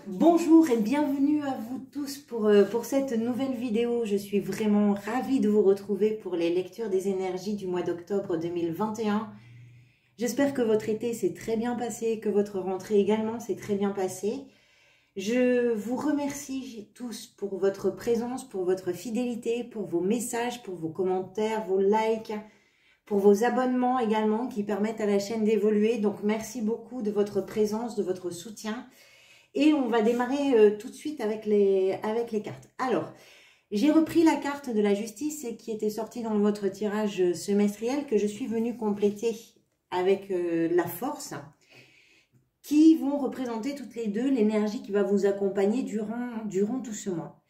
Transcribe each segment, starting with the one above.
bonjour et bienvenue à vous tous pour cette nouvelle vidéo. Je suis vraiment ravie de vous retrouver pour les lectures des énergies du mois d'octobre 2021. J'espère que votre été s'est très bien passé, que votre rentrée également s'est très bien passée. Je vous remercie tous pour votre présence, pour votre fidélité, pour vos messages, pour vos commentaires, vos likes, pour vos abonnements également qui permettent à la chaîne d'évoluer. Donc merci beaucoup de votre présence, de votre soutien. Et on va démarrer tout de suite avec les cartes. Alors, j'ai repris la carte de la justice qui était sortie dans votre tirage semestriel que je suis venue compléter avec la force, qui vont représenter toutes les deux l'énergie qui va vous accompagner durant tout ce mois.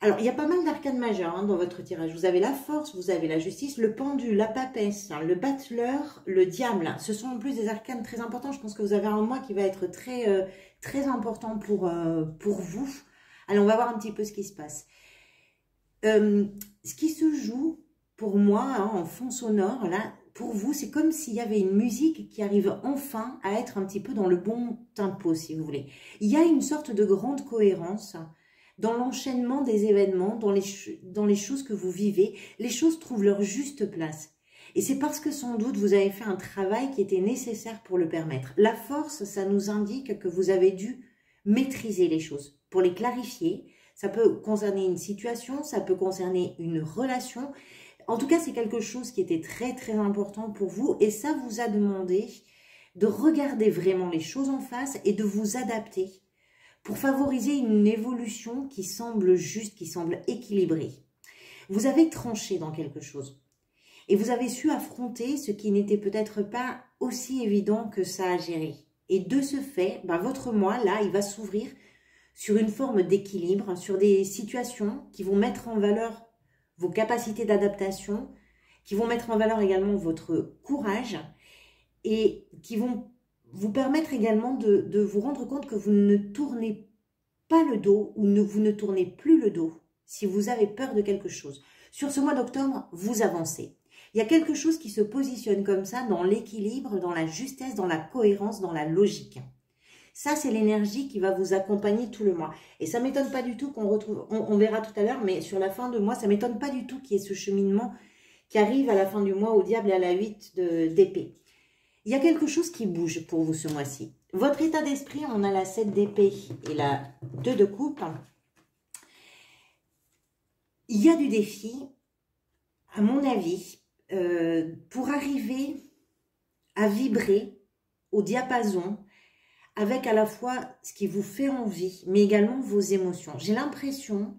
Alors, il y a pas mal d'arcanes majeures dans votre tirage. Vous avez la force, vous avez la justice, le pendule, la papesse, le battleur, le diable. Ce sont en plus des arcanes très importants. Je pense que vous avez un mois qui va être très important pour vous. Alors, on va voir un petit peu ce qui se passe. Ce qui se joue pour moi en fond sonore, là, pour vous, c'est comme s'il y avait une musique qui arrive enfin à être un petit peu dans le bon tempo, si vous voulez. Il y a une sorte de grande cohérence dans l'enchaînement des événements, dans les choses que vous vivez. Les choses trouvent leur juste place. Et c'est parce que sans doute vous avez fait un travail qui était nécessaire pour le permettre. La force, ça nous indique que vous avez dû maîtriser les choses pour les clarifier. Ça peut concerner une situation, ça peut concerner une relation. En tout cas, c'est quelque chose qui était très important pour vous. Et ça vous a demandé de regarder vraiment les choses en face et de vous adapter pour favoriser une évolution qui semble juste, qui semble équilibrée. Vous avez tranché dans quelque chose et vous avez su affronter ce qui n'était peut-être pas aussi évident que ça à gérer. Et de ce fait, votre mois, là, il va s'ouvrir sur une forme d'équilibre, sur des situations qui vont mettre en valeur vos capacités d'adaptation, qui vont mettre en valeur également votre courage et qui vont vous permettre également de vous rendre compte que vous ne tournez pas le dos ou vous ne tournez plus le dos si vous avez peur de quelque chose. Sur ce mois d'octobre, vous avancez. Il y a quelque chose qui se positionne comme ça dans l'équilibre, dans la justesse, dans la cohérence, dans la logique. Ça, c'est l'énergie qui va vous accompagner tout le mois. Et ça ne m'étonne pas du tout qu'on retrouve, on verra tout à l'heure, mais sur la fin de mois, ça ne m'étonne pas du tout qu'il y ait ce cheminement qui arrive à la fin du mois au diable et à la 8 d'épée. Il y a quelque chose qui bouge pour vous ce mois-ci. Votre état d'esprit, on a la 7 d'épée et la 2 de coupe. Il y a du défi, à mon avis, pour arriver à vibrer au diapason avec à la fois ce qui vous fait envie, mais également vos émotions. J'ai l'impression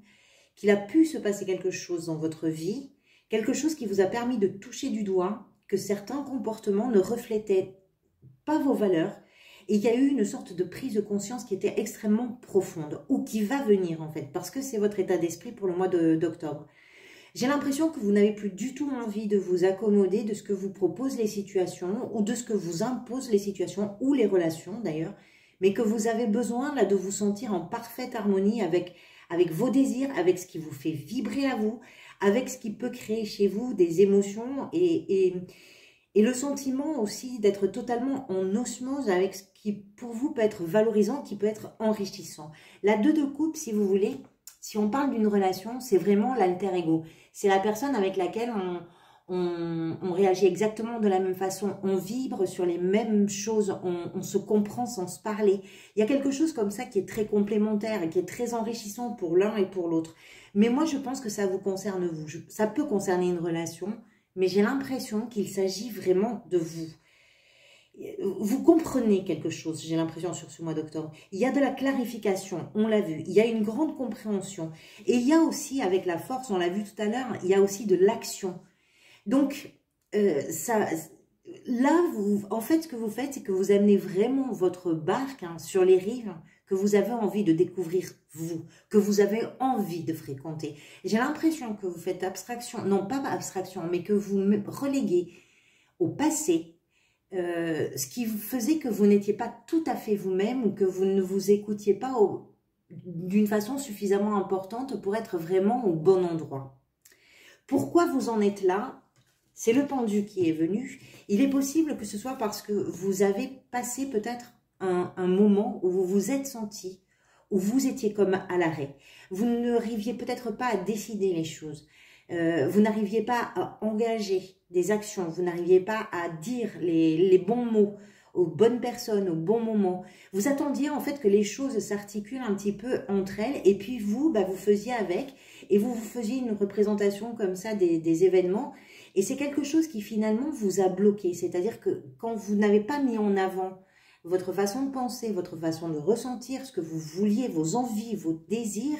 qu'il a pu se passer quelque chose dans votre vie, quelque chose qui vous a permis de toucher du doigt que certains comportements ne reflétaient pas vos valeurs, et il y a eu une sorte de prise de conscience qui était extrêmement profonde, ou qui va venir en fait, parce que c'est votre état d'esprit pour le mois d'octobre. J'ai l'impression que vous n'avez plus du tout envie de vous accommoder de ce que vous proposent les situations, ou de ce que vous imposent les situations, ou les relations d'ailleurs, mais que vous avez besoin là de vous sentir en parfaite harmonie avec vos désirs, avec ce qui vous fait vibrer à vous, avec ce qui peut créer chez vous des émotions et le sentiment aussi d'être totalement en osmose avec ce qui pour vous peut être valorisant, qui peut être enrichissant. La 2 de coupe, si vous voulez, si on parle d'une relation, c'est vraiment l'alter ego. C'est la personne avec laquelle on réagit exactement de la même façon, on vibre sur les mêmes choses, on se comprend sans se parler. Il y a quelque chose comme ça qui est très complémentaire et qui est très enrichissant pour l'un et pour l'autre. Mais moi, je pense que ça vous concerne vous. Ça peut concerner une relation, mais j'ai l'impression qu'il s'agit vraiment de vous. Vous comprenez quelque chose, j'ai l'impression, sur ce mois d'octobre. Il y a de la clarification, on l'a vu. Il y a une grande compréhension. Et il y a aussi, avec la force, on l'a vu tout à l'heure, il y a aussi de l'action. Donc, là, en fait, ce que vous faites, c'est que vous amenez vraiment votre barque sur les rives que vous avez envie de découvrir vous, que vous avez envie de fréquenter. J'ai l'impression que vous faites abstraction, non pas abstraction, mais que vous reléguez au passé ce qui faisait que vous n'étiez pas tout à fait vous-même ou que vous ne vous écoutiez pas d'une façon suffisamment importante pour être vraiment au bon endroit. Pourquoi vous en êtes là? C'est le pendu qui est venu. Il est possible que ce soit parce que vous avez passé peut-être un moment où vous vous êtes senti où vous étiez comme à l'arrêt. Vous n'arriviez peut-être pas à décider les choses. Vous n'arriviez pas à engager des actions. Vous n'arriviez pas à dire les bons mots aux bonnes personnes, au bon moment. Vous attendiez en fait que les choses s'articulent un petit peu entre elles et puis vous, bah, vous faisiez avec et vous faisiez une représentation comme ça des événements et c'est quelque chose qui finalement vous a bloqué. C'est-à-dire que quand vous n'avez pas mis en avant votre façon de penser, votre façon de ressentir, ce que vous vouliez, vos envies, vos désirs,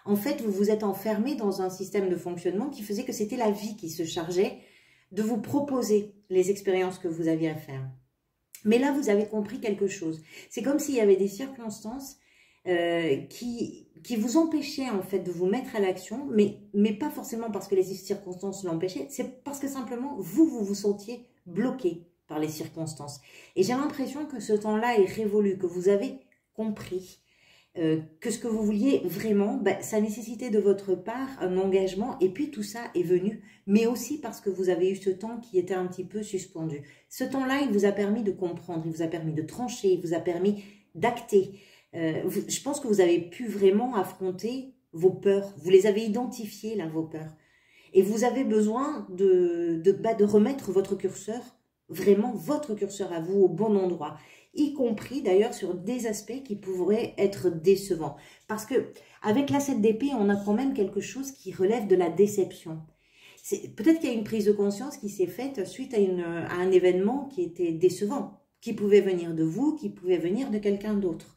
en fait vous vous êtes enfermé dans un système de fonctionnement qui faisait que c'était la vie qui se chargeait de vous proposer les expériences que vous aviez à faire. Mais là, vous avez compris quelque chose. C'est comme s'il y avait des circonstances qui vous empêchaient en fait de vous mettre à l'action, mais pas forcément parce que les circonstances l'empêchaient, c'est parce que simplement vous vous sentiez bloqué par les circonstances. Et j'ai l'impression que ce temps-là est révolu, que vous avez compris que ce que vous vouliez vraiment, ben, ça nécessitait de votre part un engagement et puis tout ça est venu, mais aussi parce que vous avez eu ce temps qui était un petit peu suspendu. Ce temps-là, il vous a permis de comprendre, il vous a permis de trancher, il vous a permis d'acter. Je pense que vous avez pu vraiment affronter vos peurs, vous les avez identifiées là, vos peurs. Et vous avez besoin de remettre votre curseur, vraiment votre curseur à vous au bon endroit, y compris d'ailleurs sur des aspects qui pourraient être décevants. Parce que avec la 7 d'épée, on a quand même quelque chose qui relève de la déception. Peut-être qu'il y a une prise de conscience qui s'est faite suite à un événement qui était décevant, qui pouvait venir de vous, qui pouvait venir de quelqu'un d'autre.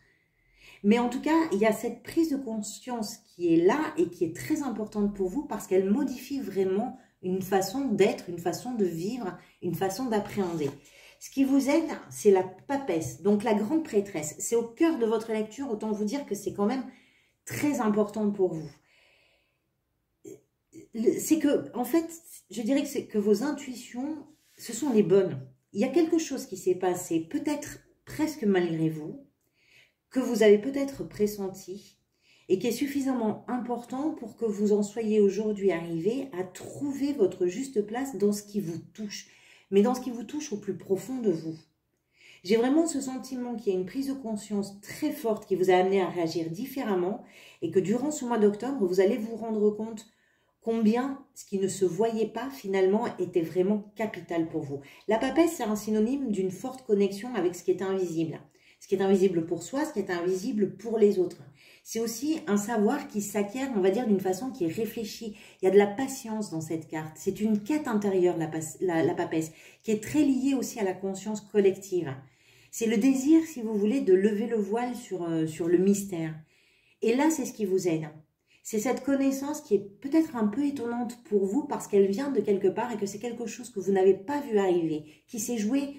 Mais en tout cas, il y a cette prise de conscience qui est là et qui est très importante pour vous parce qu'elle modifie vraiment une façon d'être, une façon de vivre, une façon d'appréhender. Ce qui vous aide, c'est la papesse, donc la grande prêtresse. C'est au cœur de votre lecture, autant vous dire que c'est quand même très important pour vous. C'est que, en fait, je dirais que vos intuitions, ce sont les bonnes. Il y a quelque chose qui s'est passé, peut-être presque malgré vous, que vous avez peut-être pressenti et qui est suffisamment important pour que vous en soyez aujourd'hui arrivé à trouver votre juste place dans ce qui vous touche, mais dans ce qui vous touche au plus profond de vous. J'ai vraiment ce sentiment qu'il y a une prise de conscience très forte qui vous a amené à réagir différemment et que durant ce mois d'octobre, vous allez vous rendre compte combien ce qui ne se voyait pas finalement était vraiment capital pour vous. La papesse, c'est un synonyme d'une forte connexion avec ce qui est invisible. Ce qui est invisible pour soi, ce qui est invisible pour les autres. C'est aussi un savoir qui s'acquiert, on va dire, d'une façon qui est réfléchie. Il y a de la patience dans cette carte. C'est une quête intérieure, la papesse, qui est très liée aussi à la conscience collective. C'est le désir, si vous voulez, de lever le voile sur le mystère. Et là, c'est ce qui vous aide. C'est cette connaissance qui est peut-être un peu étonnante pour vous parce qu'elle vient de quelque part et que c'est quelque chose que vous n'avez pas vu arriver, qui s'est joué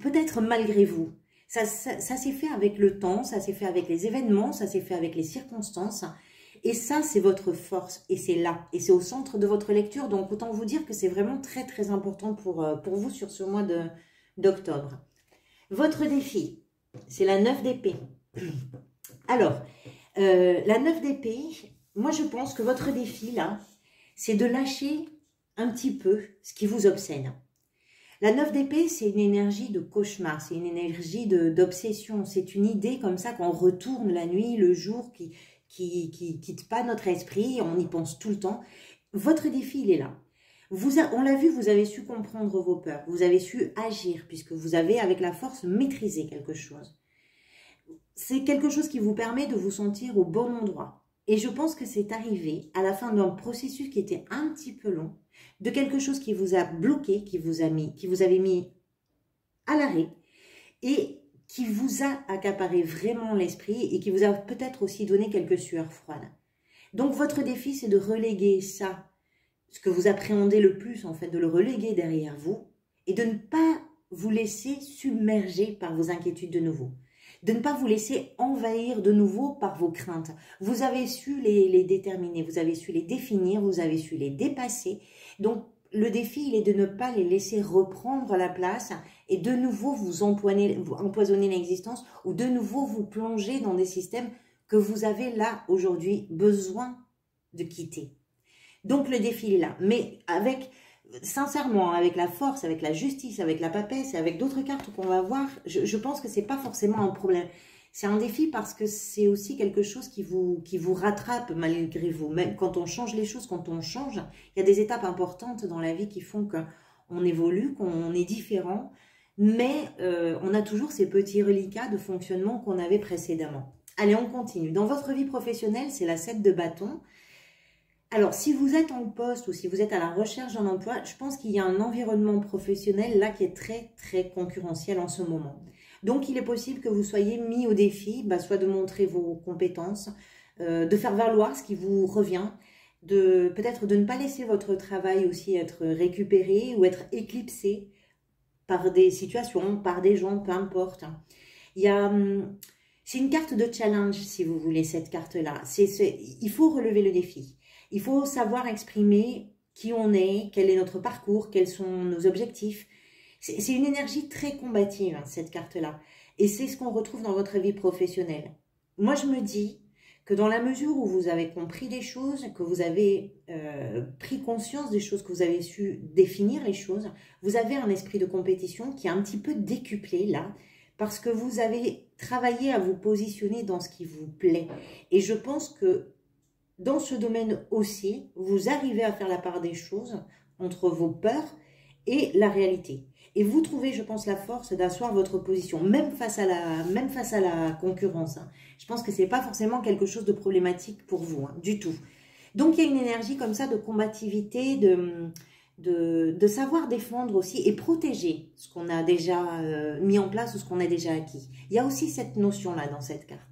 peut-être malgré vous. Ça s'est fait avec le temps, ça s'est fait avec les événements, ça s'est fait avec les circonstances. Et ça, c'est votre force. Et c'est là. Et c'est au centre de votre lecture. Donc, autant vous dire que c'est vraiment très, très important pour vous sur ce mois d'octobre. Votre défi, c'est la 9 d'épée. Alors, la 9 d'épée, moi, je pense que votre défi, là, c'est de lâcher un petit peu ce qui vous obsède. La 9 d'épée, c'est une énergie de cauchemar, c'est une énergie d'obsession, c'est une idée comme ça qu'on retourne la nuit, le jour, qui quitte pas notre esprit, on y pense tout le temps. Votre défi, il est là. On l'a vu, vous avez su comprendre vos peurs, vous avez su agir, puisque vous avez, avec la force, maîtrisé quelque chose. C'est quelque chose qui vous permet de vous sentir au bon endroit. Et je pense que c'est arrivé à la fin d'un processus qui était un petit peu long, de quelque chose qui vous a bloqué, qui vous avait mis à l'arrêt et qui vous a accaparé vraiment l'esprit et qui vous a peut-être aussi donné quelques sueurs froides. Donc votre défi, c'est de reléguer ça, ce que vous appréhendez le plus en fait, de le reléguer derrière vous et de ne pas vous laisser submerger par vos inquiétudes de nouveau. De ne pas vous laisser envahir de nouveau par vos craintes. Vous avez su les déterminer, vous avez su les définir, vous avez su les dépasser. Donc, le défi, il est de ne pas les laisser reprendre la place et de nouveau vous empoisonner l'existence ou de nouveau vous plonger dans des systèmes que vous avez là, aujourd'hui, besoin de quitter. Donc, le défi est là. Mais sincèrement, avec la force, avec la justice, avec la papesse et avec d'autres cartes qu'on va voir, je pense que c'est pas forcément un problème. C'est un défi parce que c'est aussi quelque chose qui vous rattrape malgré vous. Même quand on change les choses, quand on change, il y a des étapes importantes dans la vie qui font qu'on évolue, qu'on est différent, mais on a toujours ces petits reliquats de fonctionnement qu'on avait précédemment. Allez, on continue. Dans votre vie professionnelle, c'est la 7 de bâton. Alors, si vous êtes en poste ou si vous êtes à la recherche d'un emploi, je pense qu'il y a un environnement professionnel là qui est très, très concurrentiel en ce moment. Donc, il est possible que vous soyez mis au défi, soit de montrer vos compétences, de faire valoir ce qui vous revient, peut-être de ne pas laisser votre travail aussi être récupéré ou être éclipsé par des situations, par des gens, peu importe. C'est une carte de challenge, si vous voulez, cette carte-là. Il faut relever le défi. Il faut savoir exprimer qui on est, quel est notre parcours, quels sont nos objectifs. C'est une énergie très combative, hein, cette carte-là. Et c'est ce qu'on retrouve dans votre vie professionnelle. Moi, je me dis que dans la mesure où vous avez compris des choses, que vous avez pris conscience des choses, que vous avez su définir les choses, vous avez un esprit de compétition qui est un petit peu décuplé là, parce que vous avez travaillé à vous positionner dans ce qui vous plaît. Et je pense que dans ce domaine aussi, vous arrivez à faire la part des choses entre vos peurs et la réalité. Et vous trouvez, je pense, la force d'asseoir votre position, même face à la concurrence. Hein. Je pense que ce n'est pas forcément quelque chose de problématique pour vous, hein, du tout. Donc, il y a une énergie comme ça de combativité, de savoir défendre aussi et protéger ce qu'on a déjà mis en place ou ce qu'on a déjà acquis. Il y a aussi cette notion-là dans cette carte.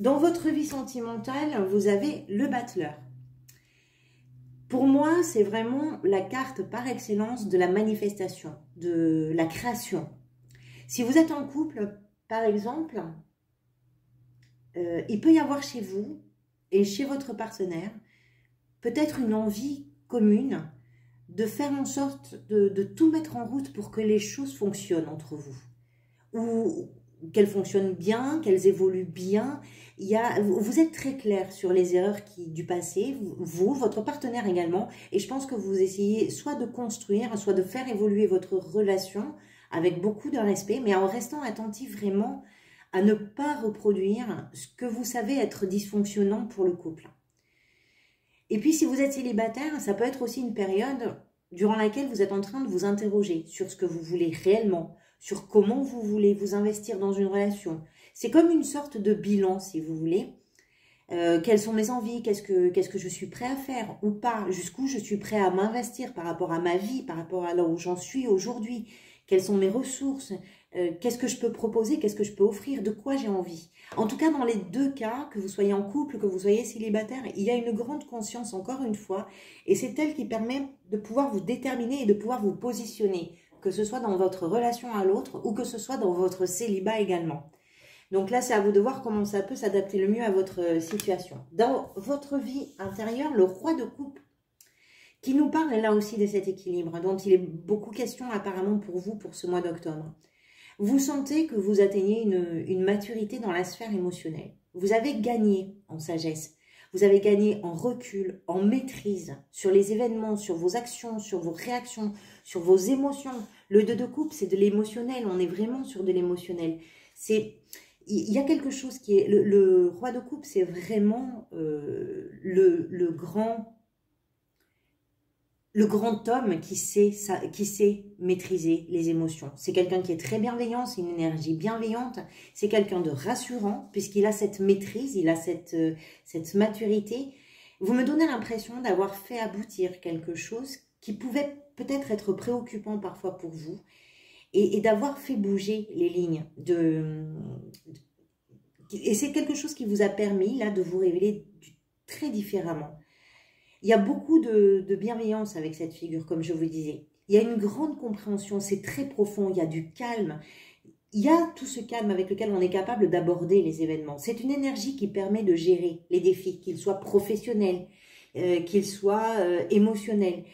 Dans votre vie sentimentale, vous avez le battleur. Pour moi, c'est vraiment la carte par excellence de la manifestation, de la création. Si vous êtes en couple, par exemple, il peut y avoir chez vous et chez votre partenaire peut-être une envie commune de faire en sorte de tout mettre en route pour que les choses fonctionnent entre vous. Ou qu'elles fonctionnent bien, qu'elles évoluent bien. Vous êtes très clair sur les erreurs du passé, vous, votre partenaire également, et je pense que vous essayez soit de construire, soit de faire évoluer votre relation avec beaucoup de respect, mais en restant attentif vraiment à ne pas reproduire ce que vous savez être dysfonctionnant pour le couple. Et puis si vous êtes célibataire, ça peut être aussi une période durant laquelle vous êtes en train de vous interroger sur ce que vous voulez réellement, sur comment vous voulez vous investir dans une relation. C'est comme une sorte de bilan, si vous voulez. Quelles sont mes envies, qu'est-ce que je suis prêt à faire ou pas, jusqu'où je suis prêt à m'investir par rapport à ma vie, par rapport à là où j'en suis aujourd'hui, quelles sont mes ressources, qu'est-ce que je peux proposer, qu'est-ce que je peux offrir, de quoi j'ai envie. En tout cas, dans les deux cas, que vous soyez en couple, que vous soyez célibataire, il y a une grande conscience, encore une fois, et c'est elle qui permet de pouvoir vous déterminer et de pouvoir vous positionner, que ce soit dans votre relation à l'autre ou que ce soit dans votre célibat également. Donc là, c'est à vous de voir comment ça peut s'adapter le mieux à votre situation. Dans votre vie intérieure, le roi de coupe, qui nous parle là aussi de cet équilibre, dont il est beaucoup question apparemment pour vous pour ce mois d'octobre. Vous sentez que vous atteignez une maturité dans la sphère émotionnelle. Vous avez gagné en sagesse. Vous avez gagné en recul, en maîtrise sur les événements, sur vos actions, sur vos réactions, sur vos émotions. Le 2 de coupe, c'est de l'émotionnel. On est vraiment sur de l'émotionnel. Il y a quelque chose qui est... Le roi de coupe, c'est vraiment le grand homme qui sait maîtriser les émotions. C'est quelqu'un qui est très bienveillant, c'est une énergie bienveillante. C'est quelqu'un de rassurant, puisqu'il a cette maîtrise, il a cette maturité. Vous me donnez l'impression d'avoir fait aboutir quelque chose qui pouvait peut-être être préoccupant parfois pour vous, et d'avoir fait bouger les lignes. Et c'est quelque chose qui vous a permis là de vous révéler très différemment. Il y a beaucoup de bienveillance avec cette figure, comme je vous le disais. Il y a une grande compréhension, c'est très profond, il y a du calme. Il y a tout ce calme avec lequel on est capable d'aborder les événements. C'est une énergie qui permet de gérer les défis, qu'ils soient professionnels, qu'ils soient émotionnels.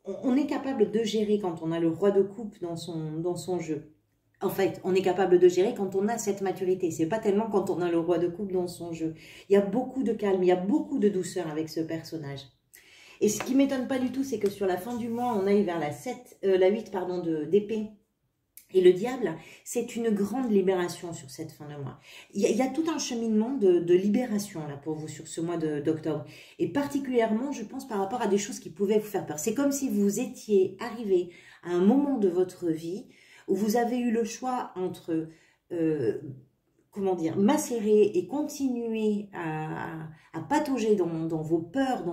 On est capable de gérer quand on a le roi de coupe dans son jeu. En fait, on est capable de gérer quand on a cette maturité. C'est pas tellement quand on a le roi de coupe dans son jeu. Il y a beaucoup de calme, il y a beaucoup de douceur avec ce personnage. Et ce qui m'étonne pas du tout, c'est que sur la fin du mois, on aille vers la 8 d'épée. Et le diable, c'est une grande libération sur cette fin de mois. Il y a tout un cheminement de libération là pour vous sur ce mois d'octobre. Et particulièrement, je pense, par rapport à des choses qui pouvaient vous faire peur. C'est comme si vous étiez arrivé à un moment de votre vie où vous avez eu le choix entre, comment dire, macérer et continuer à patauger dans vos peurs,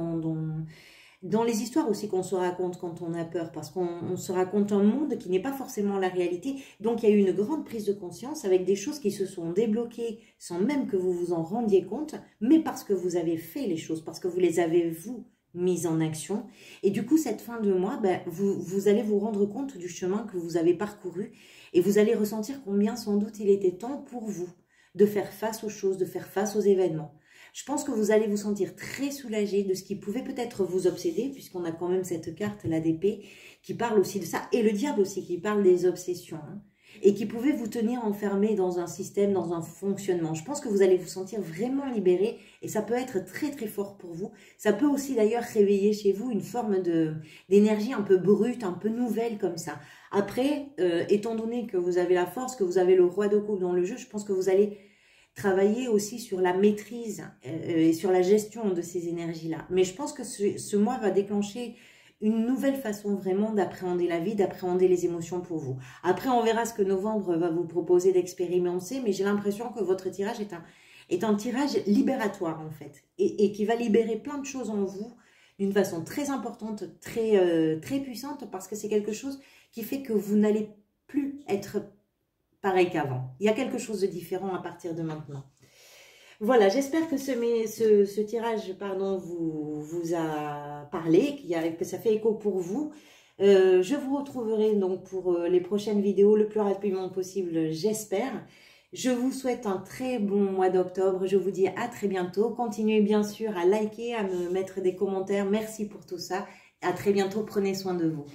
dans les histoires aussi qu'on se raconte quand on a peur, parce qu'on se raconte un monde qui n'est pas forcément la réalité. Donc il y a eu une grande prise de conscience avec des choses qui se sont débloquées sans même que vous vous en rendiez compte, mais parce que vous avez fait les choses, parce que vous les avez, vous, mises en action. Et du coup, cette fin de mois, ben, vous allez vous rendre compte du chemin que vous avez parcouru et vous allez ressentir combien sans doute il était temps pour vous de faire face aux choses, de faire face aux événements. Je pense que vous allez vous sentir très soulagé de ce qui pouvait peut-être vous obséder, puisqu'on a quand même cette carte, la d'épée, qui parle aussi de ça, et le diable aussi, qui parle des obsessions, hein, et qui pouvait vous tenir enfermé dans un système, dans un fonctionnement. Je pense que vous allez vous sentir vraiment libéré, et ça peut être très très fort pour vous. Ça peut aussi d'ailleurs réveiller chez vous une forme d'énergie un peu brute, un peu nouvelle comme ça. Après, étant donné que vous avez la force, que vous avez le roi de coupe dans le jeu, je pense que vous allez travailler aussi sur la maîtrise et sur la gestion de ces énergies-là. Mais je pense que ce mois va déclencher une nouvelle façon vraiment d'appréhender la vie, d'appréhender les émotions pour vous. Après, on verra ce que novembre va vous proposer d'expérimenter, mais j'ai l'impression que votre tirage est un tirage libératoire en fait, et qui va libérer plein de choses en vous d'une façon très importante, très puissante, parce que c'est quelque chose qui fait que vous n'allez plus être pareil qu'avant. Il y a quelque chose de différent à partir de maintenant. Voilà, j'espère que ce tirage vous a parlé, que ça fait écho pour vous. Je vous retrouverai donc pour les prochaines vidéos le plus rapidement possible, j'espère. Je vous souhaite un très bon mois d'octobre. Je vous dis à très bientôt. Continuez bien sûr à liker, à me mettre des commentaires. Merci pour tout ça. À très bientôt. Prenez soin de vous.